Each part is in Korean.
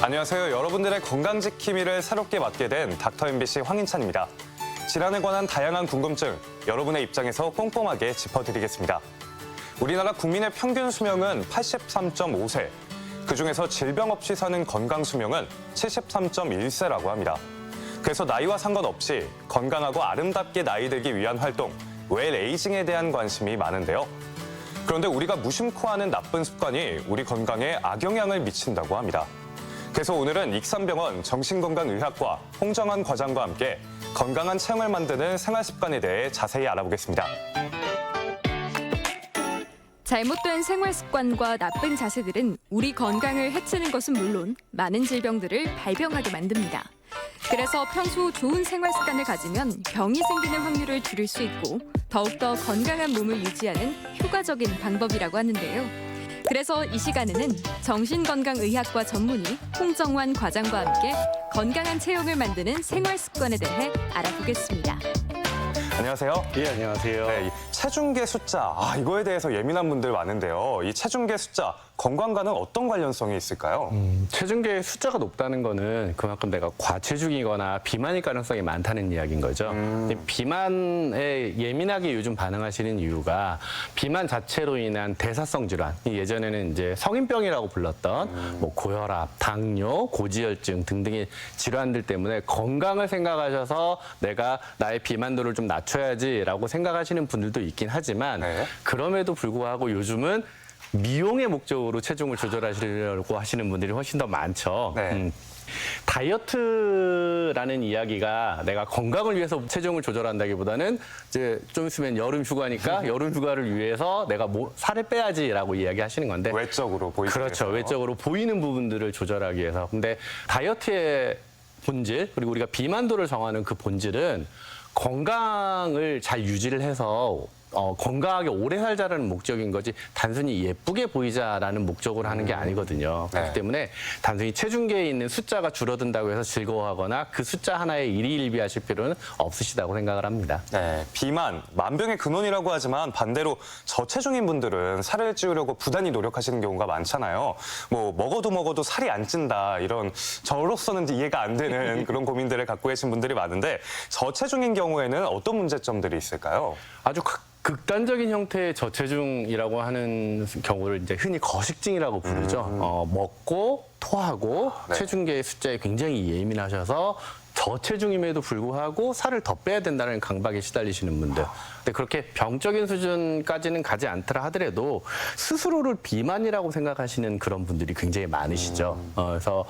안녕하세요. 여러분들의 건강지킴이를 새롭게 맡게 된 닥터 MBC 황인찬입니다. 질환에 관한 다양한 궁금증, 여러분의 입장에서 꼼꼼하게 짚어드리겠습니다. 우리나라 국민의 평균 수명은 83.5세, 그중에서 질병 없이 사는 건강 수명은 73.1세라고 합니다. 그래서 나이와 상관없이 건강하고 아름답게 나이 들기 위한 활동, 웰 에이징에 대한 관심이 많은데요. 그런데 우리가 무심코 하는 나쁜 습관이 우리 건강에 악영향을 미친다고 합니다. 그래서 오늘은 익산병원 정신건강의학과 홍정환 과장과 함께 건강한 체형을 만드는 생활습관에 대해 자세히 알아보겠습니다. 잘못된 생활습관과 나쁜 자세들은 우리 건강을 해치는 것은 물론 많은 질병들을 발병하게 만듭니다. 그래서 평소 좋은 생활습관을 가지면 병이 생기는 확률을 줄일 수 있고 더욱더 건강한 몸을 유지하는 효과적인 방법이라고 하는데요. 그래서 이 시간에는 정신건강의학과 전문의 홍정환 과장과 함께 건강한 체형을 만드는 생활습관에 대해 알아보겠습니다. 안녕하세요. 예, 안녕하세요. 네, 이 체중계 숫자, 이거에 대해서 예민한 분들 많은데요. 이 체중계 숫자, 건강과는 어떤 관련성이 있을까요? 체중계 숫자가 높다는 거는 그만큼 내가 과체중이거나 비만일 가능성이 많다는 이야기인 거죠. 비만에 예민하게 요즘 반응하시는 이유가 비만 자체로 인한 대사성 질환, 예전에는 이제 성인병이라고 불렀던 뭐 고혈압, 당뇨, 고지혈증 등등의 질환들 때문에 건강을 생각하셔서 내가 나의 비만도를 좀 낮춰야지라고 생각하시는 분들도 있긴 하지만 네. 그럼에도 불구하고 요즘은 미용의 목적으로 체중을 조절하시려고 하시는 분들이 훨씬 더 많죠. 네. 다이어트라는 이야기가 내가 건강을 위해서 체중을 조절한다기보다는 이제 좀 있으면 여름 휴가니까 여름 휴가를 위해서 내가 살을 빼야지라고 이야기하시는 건데 외적으로 보이죠. 그렇죠. 외적으로 보이는 부분들을 조절하기 위해서. 근데 다이어트의 본질 그리고 우리가 비만도를 정하는 그 본질은 건강을 잘 유지를 해서 건강하게 오래 살자라는 목적인 거지 단순히 예쁘게 보이자라는 목적으로 하는 게 아니거든요. 네. 그렇기 때문에 단순히 체중계에 있는 숫자가 줄어든다고 해서 즐거워하거나 그 숫자 하나에 일희일비하실 필요는 없으시다고 생각을 합니다. 네, 비만, 만병의 근원이라고 하지만 반대로 저체중인 분들은 살을 찌우려고 부단히 노력하시는 경우가 많잖아요. 뭐 먹어도 살이 안 찐다 이런 저로서는 이해가 안 되는 그런 고민들을 갖고 계신 분들이 많은데 저체중인 경우에는 어떤 문제점들이 있을까요? 아주 극단적인 형태의 저체중이라고 하는 경우를 이제 흔히 거식증이라고 부르죠. 먹고 토하고 네. 체중계의 숫자에 굉장히 예민하셔서 저체중임에도 불구하고 살을 더 빼야 된다는 강박에 시달리시는 분들. 근데 그렇게 병적인 수준까지는 가지 않더라 하더라도 스스로를 비만이라고 생각하시는 그런 분들이 굉장히 많으시죠. 그래서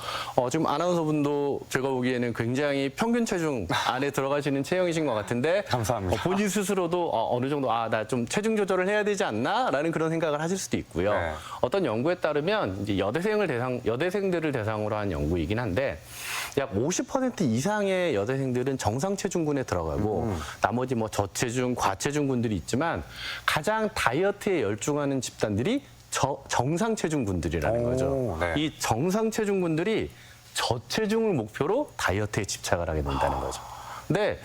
지금 아나운서분도 제가 보기에는 굉장히 평균 체중 안에 들어가시는 체형이신 것 같은데 감사합니다. 본인 스스로도 어느 정도 나 좀 체중 조절을 해야 되지 않나라는 그런 생각을 하실 수도 있고요. 네. 어떤 연구에 따르면 이제 여대생들을 대상으로 한 연구이긴 한데 약 50% 이상의 여대생들은 정상 체중군에 들어가고 나머지 뭐 저체중, 과체중군들이 있지만 가장 다이어트에 열중하는 집단들이 정상 체중군들이라는 거죠. 네. 이 정상 체중군들이 저체중을 목표로 다이어트에 집착을 하게 된다는 거죠. 근데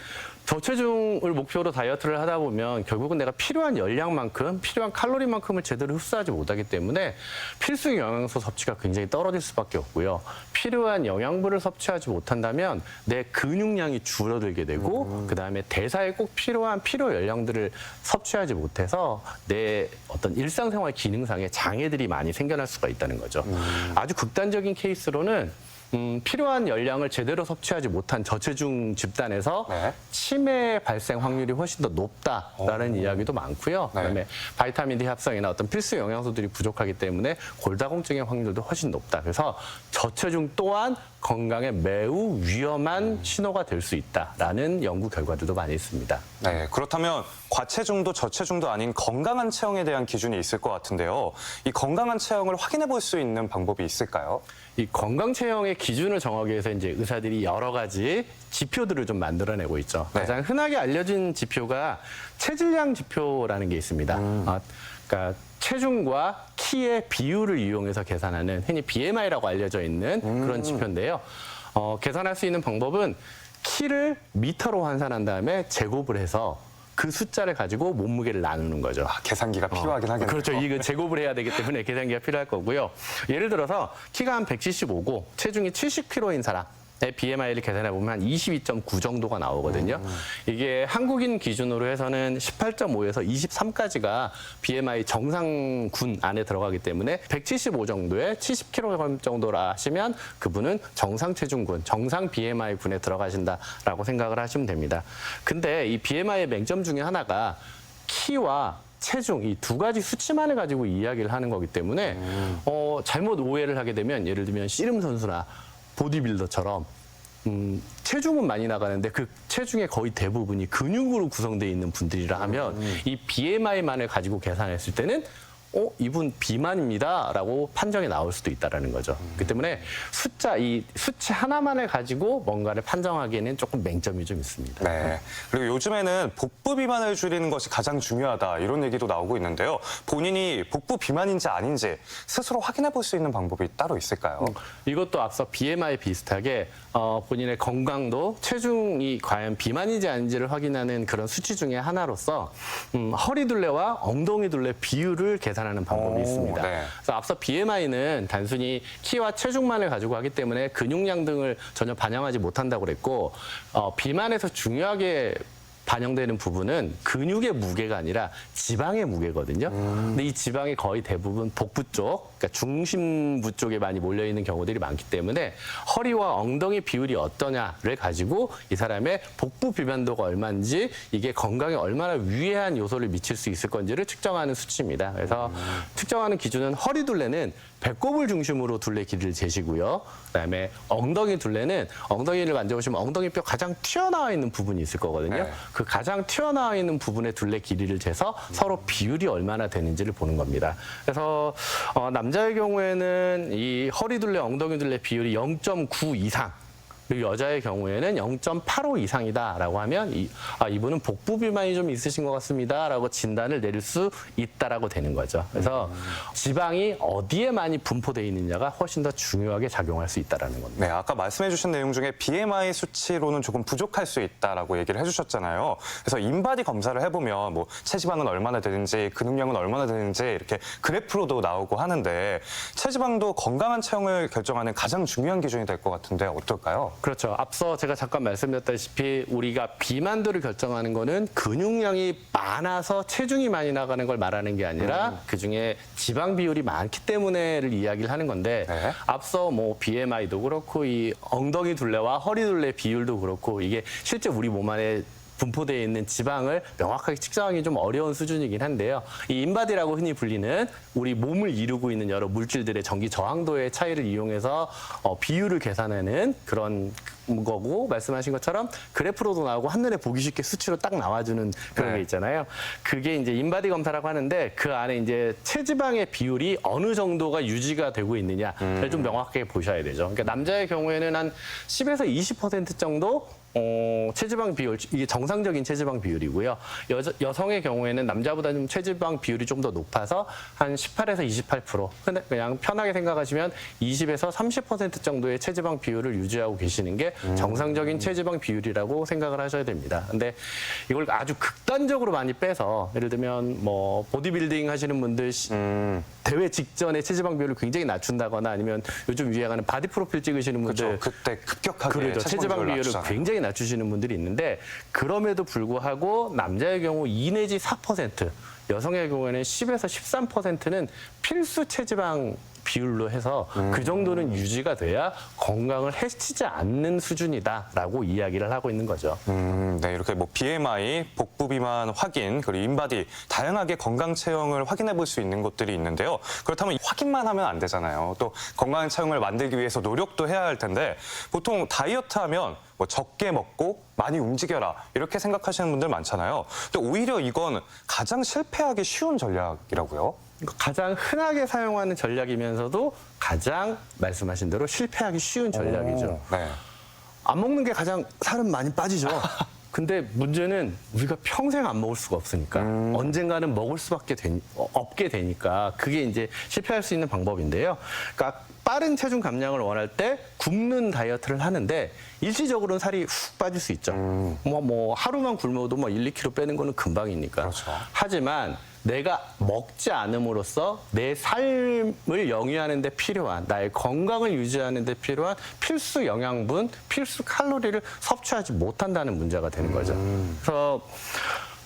저체중을 목표로 다이어트를 하다 보면 결국은 내가 필요한 열량만큼, 필요한 칼로리만큼을 제대로 흡수하지 못하기 때문에 필수 영양소 섭취가 굉장히 떨어질 수밖에 없고요. 필요한 영양분을 섭취하지 못한다면 내 근육량이 줄어들게 되고 그다음에 대사에 꼭 필요한 필요 열량들을 섭취하지 못해서 내 어떤 일상생활 기능상의 장애들이 많이 생겨날 수가 있다는 거죠. 아주 극단적인 케이스로는 필요한 열량을 제대로 섭취하지 못한 저체중 집단에서 네. 치매 발생 확률이 훨씬 더 높다라는 이야기도 많고요. 네. 그다음에 바이타민 D 합성이나 어떤 필수 영양소들이 부족하기 때문에 골다공증의 확률도 훨씬 높다. 그래서 저체중 또한 건강에 매우 위험한 신호가 될 수 있다라는 연구 결과들도 많이 있습니다. 네, 그렇다면 과체중도 저체중도 아닌 건강한 체형에 대한 기준이 있을 것 같은데요. 이 건강한 체형을 확인해 볼 수 있는 방법이 있을까요? 이 건강 체형의 기준을 정하기 위해서 이제 의사들이 여러 가지 지표들을 좀 만들어내고 있죠. 네. 가장 흔하게 알려진 지표가 체질량 지표라는 게 있습니다. 그러니까 체중과 키의 비율을 이용해서 계산하는 흔히 BMI라고 알려져 있는 그런 지표인데요. 계산할 수 있는 방법은 키를 미터로 환산한 다음에 제곱을 해서 그 숫자를 가지고 몸무게를 나누는 거죠. 계산기가 필요하긴 하겠네요. 그렇죠. 이거 제곱을 해야 되기 때문에 계산기가 필요할 거고요. 예를 들어서 키가 한 175고 체중이 70kg인 사람. BMI를 계산해 보면 한 22.9 정도가 나오거든요. 이게 한국인 기준으로 해서는 18.5에서 23까지가 BMI 정상군 안에 들어가기 때문에 175 정도에 70kg 정도라 하시면 그분은 정상 체중군, 정상 BMI 군에 들어가신다라고 생각을 하시면 됩니다. 근데 이 BMI의 맹점 중에 하나가 키와 체중 이 두 가지 수치만을 가지고 이야기를 하는 거기 때문에 잘못 오해를 하게 되면 예를 들면 씨름 선수나 보디빌더처럼 체중은 많이 나가는데 그 체중의 거의 대부분이 근육으로 구성되어 있는 분들이라 하면 이 BMI만을 가지고 계산했을 때는 이분 비만입니다라고 판정이 나올 수도 있다라는 거죠. 그렇기 때문에 이 수치 하나만을 가지고 뭔가를 판정하기에는 조금 맹점이 좀 있습니다. 네. 그리고 요즘에는 복부 비만을 줄이는 것이 가장 중요하다 이런 얘기도 나오고 있는데요. 본인이 복부 비만인지 아닌지 스스로 확인해 볼 수 있는 방법이 따로 있을까요? 이것도 앞서 BMI 비슷하게 본인의 건강도 체중이 과연 비만인지 아닌지를 확인하는 그런 수치 중에 하나로서 허리둘레와 엉덩이둘레 비율을 계산하는 방법이 있습니다. 네. 그래서 앞서 BMI는 단순히 키와 체중만을 가지고 하기 때문에 근육량 등을 전혀 반영하지 못한다고 그랬고 비만에서 중요하게 반영되는 부분은 근육의 무게가 아니라 지방의 무게거든요. 근데 이 지방이 거의 대부분 복부 쪽, 그러니까 중심부 쪽에 많이 몰려 있는 경우들이 많기 때문에 허리와 엉덩이 비율이 어떠냐를 가지고 이 사람의 복부 비만도가 얼마인지 이게 건강에 얼마나 유해한 요소를 미칠 수 있을 건지를 측정하는 수치입니다. 그래서 측정하는 기준은 허리둘레는 배꼽을 중심으로 둘레 길이를 재시고요. 그다음에 엉덩이 둘레는 엉덩이를 만져보시면 엉덩이뼈 가장 튀어나와 있는 부분이 있을 거거든요. 네. 그 가장 튀어나와 있는 부분의 둘레 길이를 재서 서로 비율이 얼마나 되는지를 보는 겁니다. 그래서 남자의 경우에는 이 허리 둘레, 엉덩이 둘레 비율이 0.9 이상, 그리고 여자의 경우에는 0.85 이상이다라고 하면 이분은 복부 비만이 좀 있으신 것 같습니다라고 진단을 내릴 수 있다라고 되는 거죠. 그래서 지방이 어디에 많이 분포되어 있느냐가 훨씬 더 중요하게 작용할 수 있다라는 겁니다. 네, 아까 말씀해 주신 내용 중에 BMI 수치로는 조금 부족할 수 있다라고 얘기를 해주셨잖아요. 그래서 인바디 검사를 해보면 뭐 체지방은 얼마나 되는지 근육량은 얼마나 되는지 이렇게 그래프로도 나오고 하는데 체지방도 건강한 체형을 결정하는 가장 중요한 기준이 될 것 같은데 어떨까요? 그렇죠. 앞서 제가 잠깐 말씀드렸다시피 우리가 비만도를 결정하는 거는 근육량이 많아서 체중이 많이 나가는 걸 말하는 게 아니라 그중에 지방 비율이 많기 때문에를 이야기를 하는 건데 네. 앞서 뭐 BMI도 그렇고 이 엉덩이 둘레와 허리 둘레 비율도 그렇고 이게 실제 우리 몸 안에 분포되어 있는 지방을 명확하게 측정하기 좀 어려운 수준이긴 한데요. 이 인바디라고 흔히 불리는 우리 몸을 이루고 있는 여러 물질들의 전기 저항도의 차이를 이용해서 비율을 계산하는 그런 거고 말씀하신 것처럼 그래프로도 나오고 한눈에 보기 쉽게 수치로 딱 나와주는 그런 게 있잖아요. 그게 이제 인바디 검사라고 하는데 그 안에 이제 체지방의 비율이 어느 정도가 유지가 되고 있느냐를 좀 명확하게 보셔야 되죠. 그러니까 남자의 경우에는 한 10에서 20% 정도 체지방 비율, 이게 정상적인 체지방 비율이고요. 여성의 경우에는 남자보다 좀 체지방 비율이 좀 더 높아서 한 18에서 28%. 근데 그냥 편하게 생각하시면 20에서 30% 정도의 체지방 비율을 유지하고 계시는 게 정상적인 체지방 비율이라고 생각을 하셔야 됩니다. 근데 이걸 아주 극단적으로 많이 빼서 예를 들면 뭐 보디빌딩 하시는 분들 대회 직전에 체지방 비율을 굉장히 낮춘다거나 아니면 요즘 유행하는 바디 프로필 찍으시는 분들 그렇죠. 그때 급격하게 그렇죠. 체지방 비율을 낮추잖아요. 굉장히 낮추시는 분들이 있는데 그럼에도 불구하고 남자의 경우 2 내지 4%, 여성의 경우에는 10에서 13%는 필수 체지방 비율로 해서 그 정도는 유지가 돼야 건강을 해치지 않는 수준이다라고 이야기를 하고 있는 거죠. 네, 이렇게 뭐 BMI, 복부 비만 확인, 그리고 인바디 다양하게 건강 체형을 확인해 볼 수 있는 것들이 있는데요. 그렇다면 확인만 하면 안 되잖아요. 또 건강한 체형을 만들기 위해서 노력도 해야 할 텐데 보통 다이어트 하면 뭐 적게 먹고 많이 움직여라 이렇게 생각하시는 분들 많잖아요. 근데 오히려 이건 가장 실패하기 쉬운 전략이라고요. 가장 흔하게 사용하는 전략이면서도 가장 말씀하신 대로 실패하기 쉬운 전략이죠. 네. 안 먹는 게 가장 살은 많이 빠지죠. 근데 문제는 우리가 평생 안 먹을 수가 없으니까 언젠가는 먹을 수밖에 없게 되니까 그게 이제 실패할 수 있는 방법인데요. 그러니까 빠른 체중 감량을 원할 때 굶는 다이어트를 하는데 일시적으로는 살이 훅 빠질 수 있죠. 뭐 하루만 굶어도 뭐 1, 2kg 빼는 거는 금방이니까. 그렇죠. 하지만 내가 먹지 않음으로써 내 삶을 영위하는 데 필요한, 나의 건강을 유지하는 데 필요한 필수 영양분, 필수 칼로리를 섭취하지 못한다는 문제가 되는 거죠. 그래서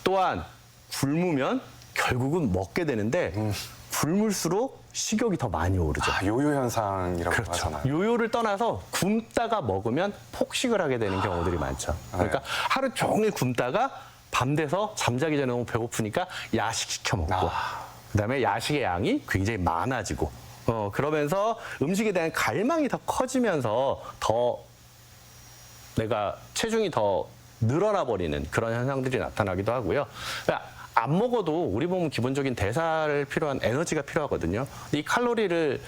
또한 굶으면 결국은 먹게 되는데 굶을수록 식욕이 더 많이 오르죠. 요요 현상이라고 그렇죠. 하잖아요. 요요를 떠나서 굶다가 먹으면 폭식을 하게 되는 경우들이 많죠. 그러니까 하루 종일 굶다가 밤 돼서 잠자기 전에 너무 배고프니까 야식 시켜 먹고 그다음에 야식의 양이 굉장히 많아지고 그러면서 음식에 대한 갈망이 더 커지면서 더 내가 체중이 더 늘어나 버리는 그런 현상들이 나타나기도 하고요. 그러니까 안 먹어도 우리 몸은 기본적인 대사를 필요한 에너지가 필요하거든요. 이 칼로리를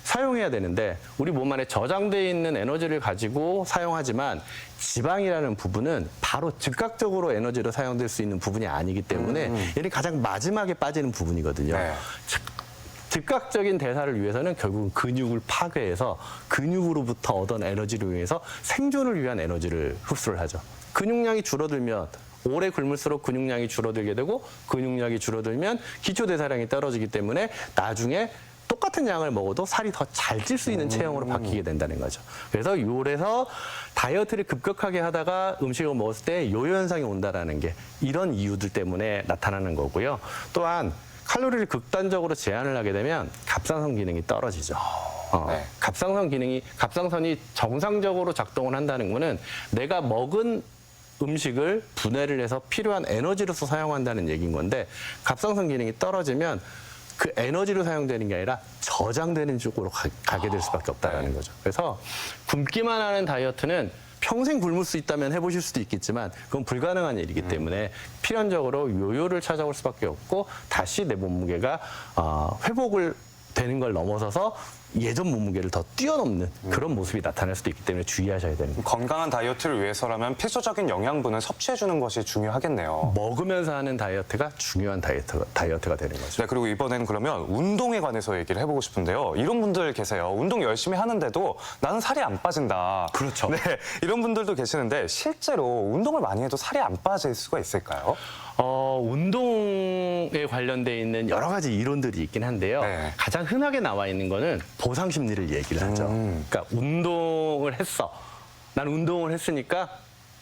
사용해야 되는데 우리 몸 안에 저장돼 있는 에너지를 가지고 사용하지만 지방이라는 부분은 바로 즉각적으로 에너지로 사용될 수 있는 부분이 아니기 때문에 얘는 가장 마지막에 빠지는 부분이거든요. 네. 즉각적인 대사를 위해서는 결국은 근육을 파괴해서 근육으로부터 얻은 에너지를 위해서 생존을 위한 에너지를 흡수를 하죠. 근육량이 줄어들면 오래 굶을수록 근육량이 줄어들게 되고 근육량이 줄어들면 기초대사량이 떨어지기 때문에 나중에 똑같은 양을 먹어도 살이 더 잘 찔 수 있는 체형으로 바뀌게 된다는 거죠. 그래서 요래서 다이어트를 급격하게 하다가 음식을 먹었을 때 요요 현상이 온다라는 게 이런 이유들 때문에 나타나는 거고요. 또한 칼로리를 극단적으로 제한을 하게 되면 갑상선 기능이 떨어지죠. 네. 갑상선이 정상적으로 작동을 한다는 거는 내가 먹은 음식을 분해를 해서 필요한 에너지로서 사용한다는 얘기인 건데 갑상선 기능이 떨어지면 그 에너지로 사용되는 게 아니라 저장되는 쪽으로 가게 될 수밖에 없다는 거죠. 그래서 굶기만 하는 다이어트는 평생 굶을 수 있다면 해보실 수도 있겠지만 그건 불가능한 일이기 때문에 필연적으로 요요를 찾아올 수밖에 없고 다시 내 몸무게가 회복을 되는 걸 넘어서서 예전 몸무게를 더 뛰어넘는 그런 모습이 나타날 수도 있기 때문에 주의하셔야 되는 거예요. 건강한 다이어트를 위해서라면 필수적인 영양분을 섭취해주는 것이 중요하겠네요. 먹으면서 하는 다이어트가 중요한 다이어트가 되는 거죠. 네, 그리고 이번에는 그러면 운동에 관해서 얘기를 해보고 싶은데요. 이런 분들 계세요. 운동 열심히 하는데도 나는 살이 안 빠진다. 그렇죠. 네, 이런 분들도 계시는데 실제로 운동을 많이 해도 살이 안 빠질 수가 있을까요? 운동에 관련돼 있는 여러 가지 이론들이 있긴 한데요. 네. 가장 흔하게 나와 있는 거는 보상 심리를 얘기를 하죠. 그러니까 운동을 했어. 난 운동을 했으니까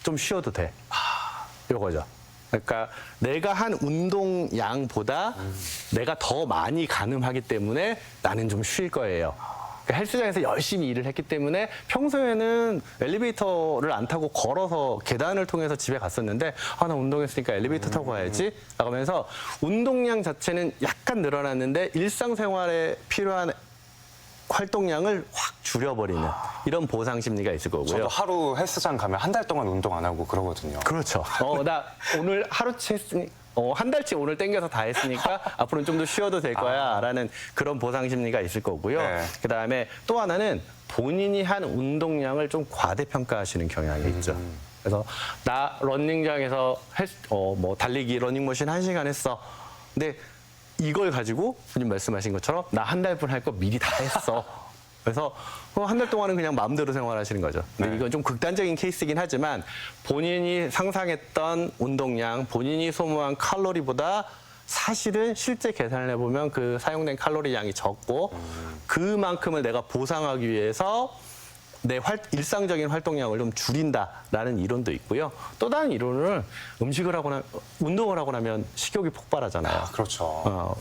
좀 쉬어도 돼. 요거죠. 그러니까 내가 한 운동 양보다 내가 더 많이 가늠하기 때문에 나는 좀 쉴 거예요. 그러니까 헬스장에서 열심히 일을 했기 때문에 평소에는 엘리베이터를 안 타고 걸어서 계단을 통해서 집에 갔었는데 나 운동했으니까 엘리베이터 타고 가야지 라고 하면서 운동량 자체는 약간 늘어났는데 일상생활에 필요한 활동량을 확 줄여버리는 이런 보상 심리가 있을 거고요. 저도 하루 헬스장 가면 한 달 동안 운동 안 하고 그러거든요. 그렇죠. 나 오늘 하루치 했으니 한 달치 오늘 땡겨서 다 했으니까 앞으로는 좀 더 쉬어도 될 거야 라는 그런 보상 심리가 있을 거고요. 네. 그다음에 또 하나는 본인이 한 운동량을 좀 과대평가하시는 경향이 있죠. 그래서 나 러닝장에서 달리기 러닝머신 1시간 했어. 근데 이걸 가지고 손님 말씀하신 것처럼 나 한 달 분 할 거 미리 다 했어. 그래서 한 달 동안은 그냥 마음대로 생활하시는 거죠. 근데 네. 이건 좀 극단적인 케이스이긴 하지만 본인이 상상했던 운동량, 본인이 소모한 칼로리보다 사실은 실제 계산을 해보면 그 사용된 칼로리 양이 적고 그만큼을 내가 보상하기 위해서 내 일상적인 활동량을 좀 줄인다라는 이론도 있고요. 또 다른 이론은 운동을 하고 나면 식욕이 폭발하잖아요. 그렇죠.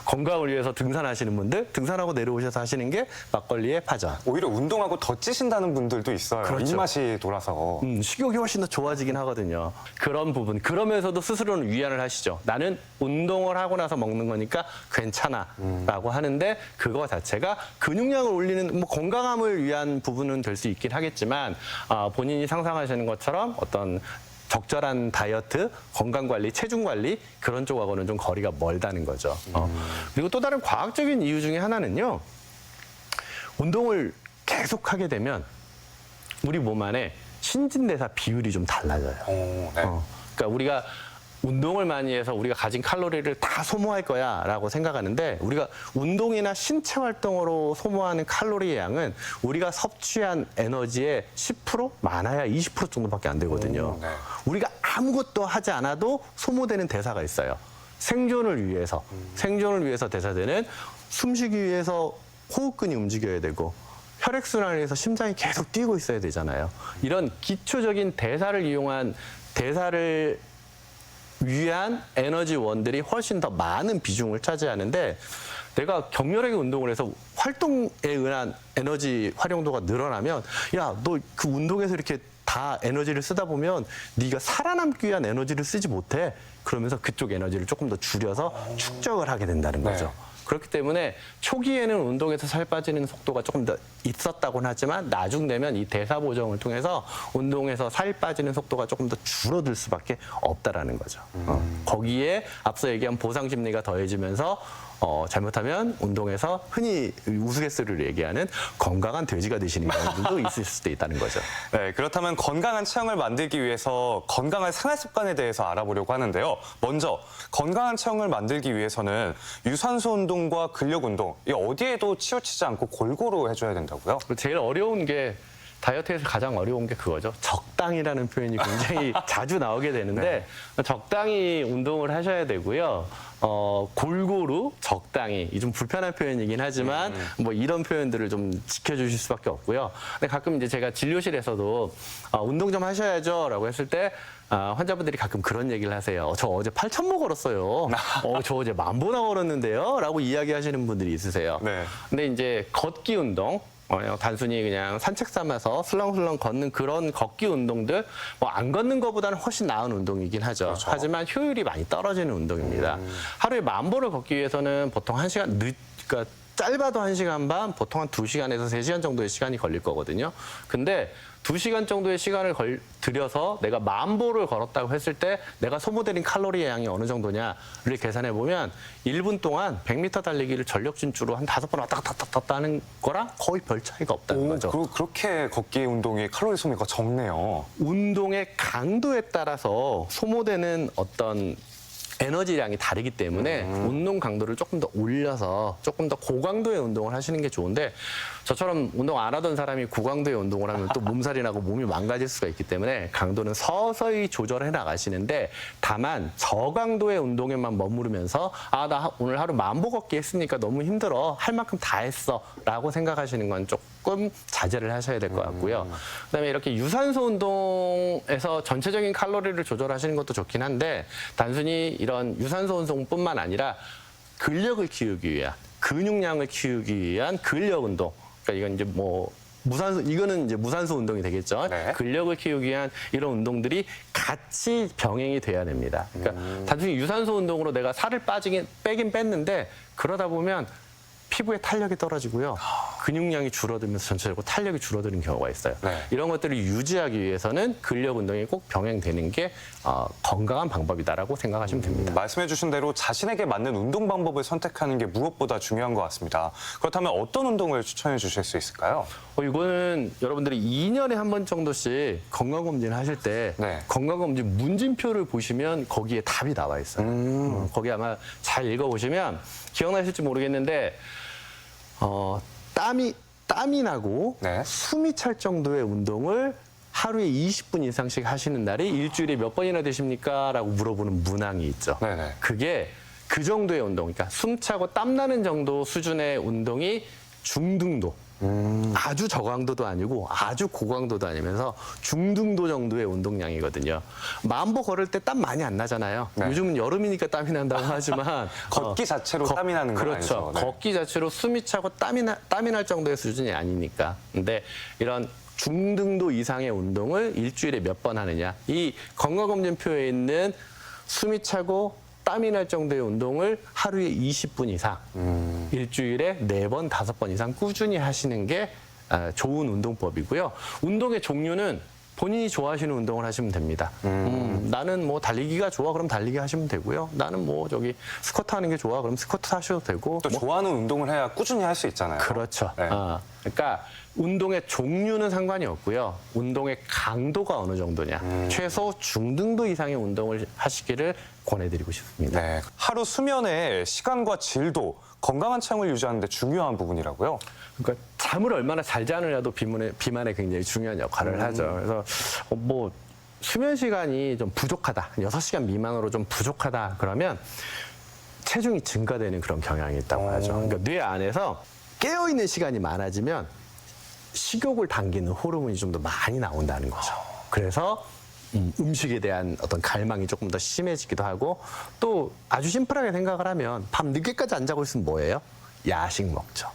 건강을 위해서 등산하시는 분들, 등산하고 내려오셔서 하시는 게 막걸리의 파전. 오히려 운동하고 더 찌신다는 분들도 있어요. 그렇죠. 입맛이 돌아서. 식욕이 훨씬 더 좋아지긴 하거든요. 그런 부분. 그러면서도 스스로는 위안을 하시죠. 나는 운동을 하고 나서 먹는 거니까 괜찮아. 라고 하는데 그거 자체가 근육량을 올리는 건강함을 위한 부분은 될 수 있긴 하겠지만 본인이 상상하시는 것처럼 어떤 적절한 다이어트, 건강관리, 체중관리 그런 쪽하고는 좀 거리가 멀다는 거죠. 그리고 또 다른 과학적인 이유 중에 하나는요. 운동을 계속하게 되면 우리 몸 안에 신진대사 비율이 좀 달라져요. 네. 그러니까 우리가 운동을 많이 해서 우리가 가진 칼로리를 다 소모할 거야라고 생각하는데 우리가 운동이나 신체 활동으로 소모하는 칼로리의 양은 우리가 섭취한 에너지의 10% 많아야 20% 정도밖에 안 되거든요. 네. 우리가 아무것도 하지 않아도 소모되는 대사가 있어요. 생존을 위해서 대사되는 숨쉬기 위해서 호흡근이 움직여야 되고 혈액순환을 위해서 심장이 계속 뛰고 있어야 되잖아요. 이런 기초적인 대사를 위한 에너지원들이 훨씬 더 많은 비중을 차지하는데 내가 격렬하게 운동을 해서 활동에 의한 에너지 활용도가 늘어나면 야, 너 그 운동에서 이렇게 다 에너지를 쓰다 보면 네가 살아남기 위한 에너지를 쓰지 못해. 그러면서 그쪽 에너지를 조금 더 줄여서 축적을 하게 된다는 거죠. 그렇기 때문에 초기에는 운동에서 살 빠지는 속도가 조금 더 있었다고는 하지만 나중 되면 이 대사 보정을 통해서 운동에서 살 빠지는 속도가 조금 더 줄어들 수밖에 없다라는 거죠. 거기에 앞서 얘기한 보상 심리가 더해지면서 잘못하면 운동에서 흔히 우스갯소리로 얘기하는 건강한 돼지가 되시는 경우도 있을 수도 있다는 거죠. 네, 그렇다면 건강한 체형을 만들기 위해서 건강한 생활 습관에 대해서 알아보려고 하는데요. 먼저 건강한 체형을 만들기 위해서는 유산소 운동과 근력 운동, 이 어디에도 치우치지 않고 골고루 해줘야 된다고요? 제일 어려운 게 다이어트에서 가장 어려운 게 그거죠. 적당이라는 표현이 굉장히 자주 나오게 되는데 적당히 운동을 하셔야 되고요. 골고루 적당히 이 좀 불편한 표현이긴 하지만 뭐 이런 표현들을 좀 지켜주실 수밖에 없고요. 근데 가끔 이제 제가 진료실에서도 운동 좀 하셔야죠라고 했을 때 환자분들이 가끔 그런 얘기를 하세요. 저 어제 8,000보 걸었어요. 저 어제 10,000보나 걸었는데요. 라고 이야기하시는 분들이 있으세요. 네. 근데 이제 걷기 운동 단순히 그냥 산책 삼아서 슬렁슬렁 걷는 그런 걷기 운동들 뭐 안 걷는 것보다는 훨씬 나은 운동이긴 하죠. 그렇죠. 하지만 효율이 많이 떨어지는 운동입니다. 하루에 10,000보를 걷기 위해서는 보통 1시간 그러니까 짧아도 1시간 반, 보통 한 2시간에서 3시간 정도의 시간이 걸릴 거거든요. 근데 2시간 정도의 시간을 들여서 내가 10,000보를 걸었다고 했을 때 내가 소모되는 칼로리의 양이 어느 정도냐를 계산해 보면 1분 동안 100m 달리기를 전력 질주로 한 5번 왔다 갔다 하는 거랑 거의 별 차이가 없다는 거죠. 그렇게 걷기 운동이 칼로리 소모가 적네요. 운동의 강도에 따라서 소모되는 어떤 에너지량이 다르기 때문에 운동 강도를 조금 더 올려서 조금 더 고강도의 운동을 하시는 게 좋은데 저처럼 운동 안 하던 사람이 고강도의 운동을 하면 또 몸살이 나고 몸이 망가질 수가 있기 때문에 강도는 서서히 조절해 나가시는데 다만 저강도의 운동에만 머무르면서 나 오늘 하루 10,000보 걷기 했으니까 너무 힘들어 할 만큼 다 했어 라고 생각하시는 건 조금 자제를 하셔야 될 것 같고요. 그다음에 이렇게 유산소 운동에서 전체적인 칼로리를 조절하시는 것도 좋긴 한데 단순히 이런 유산소 운동뿐만 아니라 근력을 키우기 위한 근육량을 키우기 위한 근력 운동. 그러니까 이건 이제 뭐 이거는 이제 무산소 운동이 되겠죠. 네. 근력을 키우기 위한 이런 운동들이 같이 병행이 돼야 됩니다. 그러니까 단순히 유산소 운동으로 내가 살을 빼긴 뺐는데 그러다 보면 피부의 탄력이 떨어지고요. 근육량이 줄어들면서 전체적으로 탄력이 줄어드는 경우가 있어요. 네. 이런 것들을 유지하기 위해서는 근력 운동이 꼭 병행되는 게 건강한 방법이다라고 생각하시면 됩니다. 말씀해 주신 대로 자신에게 맞는 운동 방법을 선택하는 게 무엇보다 중요한 것 같습니다. 그렇다면 어떤 운동을 추천해 주실 수 있을까요? 이거는 여러분들이 2년에 한 번 정도씩 건강검진을 하실 때 네. 건강검진 문진표를 보시면 거기에 답이 나와 있어요. 거기 아마 잘 읽어보시면 기억나실지 모르겠는데 땀이 나고 네. 숨이 찰 정도의 운동을 하루에 20분 이상씩 하시는 날이 일주일에 몇 번이나 되십니까? 라고 물어보는 문항이 있죠. 네네. 그게 그 정도의 운동, 그러니까 숨 차고 땀 나는 정도 수준의 운동이 중등도. 아주 저강도도 아니고 아주 고강도도 아니면서 중등도 정도의 운동량이거든요. 10,000보 걸을 때 땀 많이 안 나잖아요. 네. 요즘은 여름이니까 땀이 난다고 하지만 걷기 자체로 땀이 나는 건 그렇죠. 아니죠. 네. 걷기 자체로 숨이 차고 땀이 날 정도의 수준이 아니니까. 근데 이런 중등도 이상의 운동을 일주일에 몇 번 하느냐. 이 건강검진표에 있는 숨이 차고 땀이 날 정도의 운동을 하루에 20분 이상, 일주일에 4번, 5번 이상 꾸준히 하시는 게 좋은 운동법이고요. 운동의 종류는 본인이 좋아하시는 운동을 하시면 됩니다. 나는 뭐 달리기가 좋아 그럼 달리기 하시면 되고요. 나는 뭐 저기 스쿼트 하는 게 좋아 그럼 스쿼트 하셔도 되고. 또 좋아하는 운동을 해야 꾸준히 할 수 있잖아요. 그렇죠. 네. 그러니까 운동의 종류는 상관이 없고요. 운동의 강도가 어느 정도냐. 최소 중등도 이상의 운동을 하시기를 권해드리고 싶습니다. 네. 하루 수면의 시간과 질도 건강한 체형을 유지하는 데 중요한 부분이라고요. 그러니까 잠을 얼마나 잘 자느냐도 비만에 굉장히 중요한 역할을 하죠. 그래서 뭐 수면 시간이 좀 부족하다, 6시간 미만으로 좀 부족하다 그러면 체중이 증가되는 그런 경향이 있다고 하죠. 그러니까 뇌 안에서 깨어있는 시간이 많아지면 식욕을 당기는 호르몬이 좀 더 많이 나온다는 거죠. 그래서 음식에 대한 어떤 갈망이 조금 더 심해지기도 하고 또 아주 심플하게 생각을 하면 밤 늦게까지 안 자고 있으면 뭐예요? 야식 먹죠.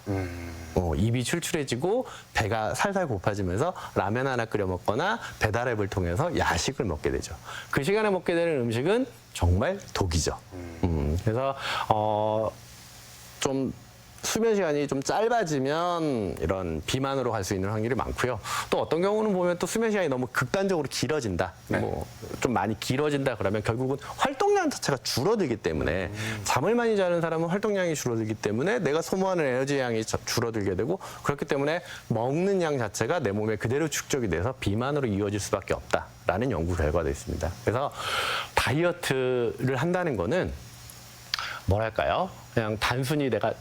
입이 출출해지고 배가 살살 고파지면서 라면 하나 끓여 먹거나 배달앱을 통해서 야식을 먹게 되죠. 그 시간에 먹게 되는 음식은 정말 독이죠. 그래서 좀 수면 시간이 좀 짧아지면 이런 비만으로 갈 수 있는 확률이 많고요. 또 어떤 경우는 보면 또 수면 시간이 너무 극단적으로 길어진다. 네. 뭐 좀 많이 길어진다 그러면 결국은 활동량 자체가 줄어들기 때문에 잠을 많이 자는 사람은 활동량이 줄어들기 때문에 내가 소모하는 에너지 양이 줄어들게 되고 그렇기 때문에 먹는 양 자체가 내 몸에 그대로 축적이 돼서 비만으로 이어질 수밖에 없다라는 연구 결과도 있습니다. 그래서 다이어트를 한다는 거는 뭐랄까요? 그냥 단순히 내가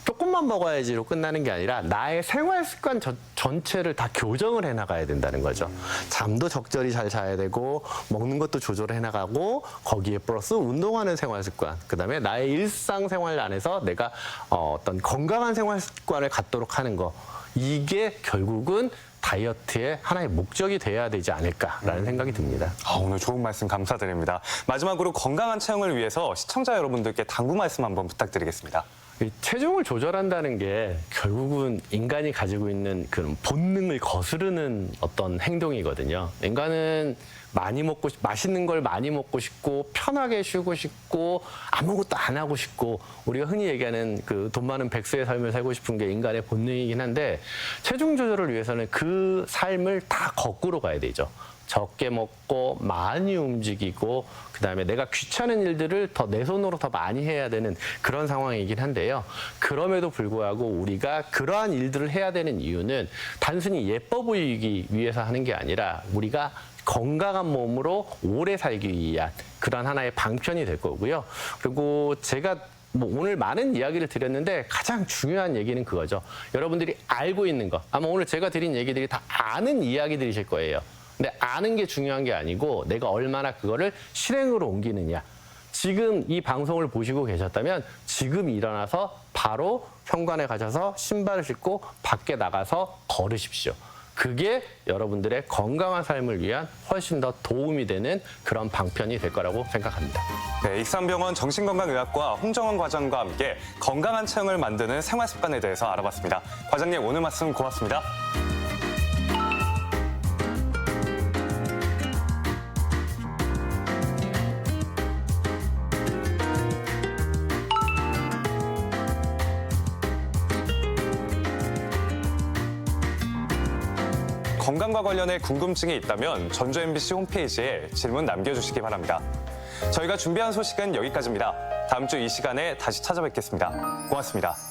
조금만 먹어야지로 끝나는 게 아니라 나의 생활 습관 전체를 다 교정을 해나가야 된다는 거죠. 잠도 적절히 잘 자야 되고 먹는 것도 조절해 나가고 거기에 플러스 운동하는 생활 습관, 그다음에 나의 일상생활 안에서 내가 어떤 건강한 생활 습관을 갖도록 하는 거, 이게 결국은 다이어트의 하나의 목적이 돼야 되지 않을까라는 생각이 듭니다. 오늘 좋은 말씀 감사드립니다. 마지막으로 건강한 체형을 위해서 시청자 여러분들께 당부 말씀 한번 부탁드리겠습니다. 이 체중을 조절한다는 게 결국은 인간이 가지고 있는 그런 본능을 거스르는 어떤 행동이거든요. 인간은 맛있는 걸 많이 먹고 싶고 편하게 쉬고 싶고 아무것도 안 하고 싶고 우리가 흔히 얘기하는 그 돈 많은 백수의 삶을 살고 싶은 게 인간의 본능이긴 한데 체중 조절을 위해서는 그 삶을 다 거꾸로 가야 되죠. 적게 먹고 많이 움직이고 그다음에 내가 귀찮은 일들을 더 내 손으로 더 많이 해야 되는 그런 상황이긴 한데요. 그럼에도 불구하고 우리가 그러한 일들을 해야 되는 이유는 단순히 예뻐 보이기 위해서 하는 게 아니라 우리가 건강한 몸으로 오래 살기 위한 그런 하나의 방편이 될 거고요. 그리고 제가 오늘 많은 이야기를 드렸는데 가장 중요한 얘기는 그거죠. 여러분들이 알고 있는 거. 아마 오늘 제가 드린 얘기들이 다 아는 이야기들이실 거예요. 근데 아는 게 중요한 게 아니고 내가 얼마나 그거를 실행으로 옮기느냐. 지금 이 방송을 보시고 계셨다면 지금 일어나서 바로 현관에 가셔서 신발을 신고 밖에 나가서 걸으십시오. 그게 여러분들의 건강한 삶을 위한 훨씬 더 도움이 되는 그런 방편이 될 거라고 생각합니다. 네, 익산병원 정신건강의학과 홍정원 과장과 함께 건강한 체형을 만드는 생활 습관에 대해서 알아봤습니다. 과장님, 오늘 말씀 고맙습니다. 건강과 관련해 궁금증이 있다면 전주 MBC 홈페이지에 질문 남겨주시기 바랍니다. 저희가 준비한 소식은 여기까지입니다. 다음 주 이 시간에 다시 찾아뵙겠습니다. 고맙습니다.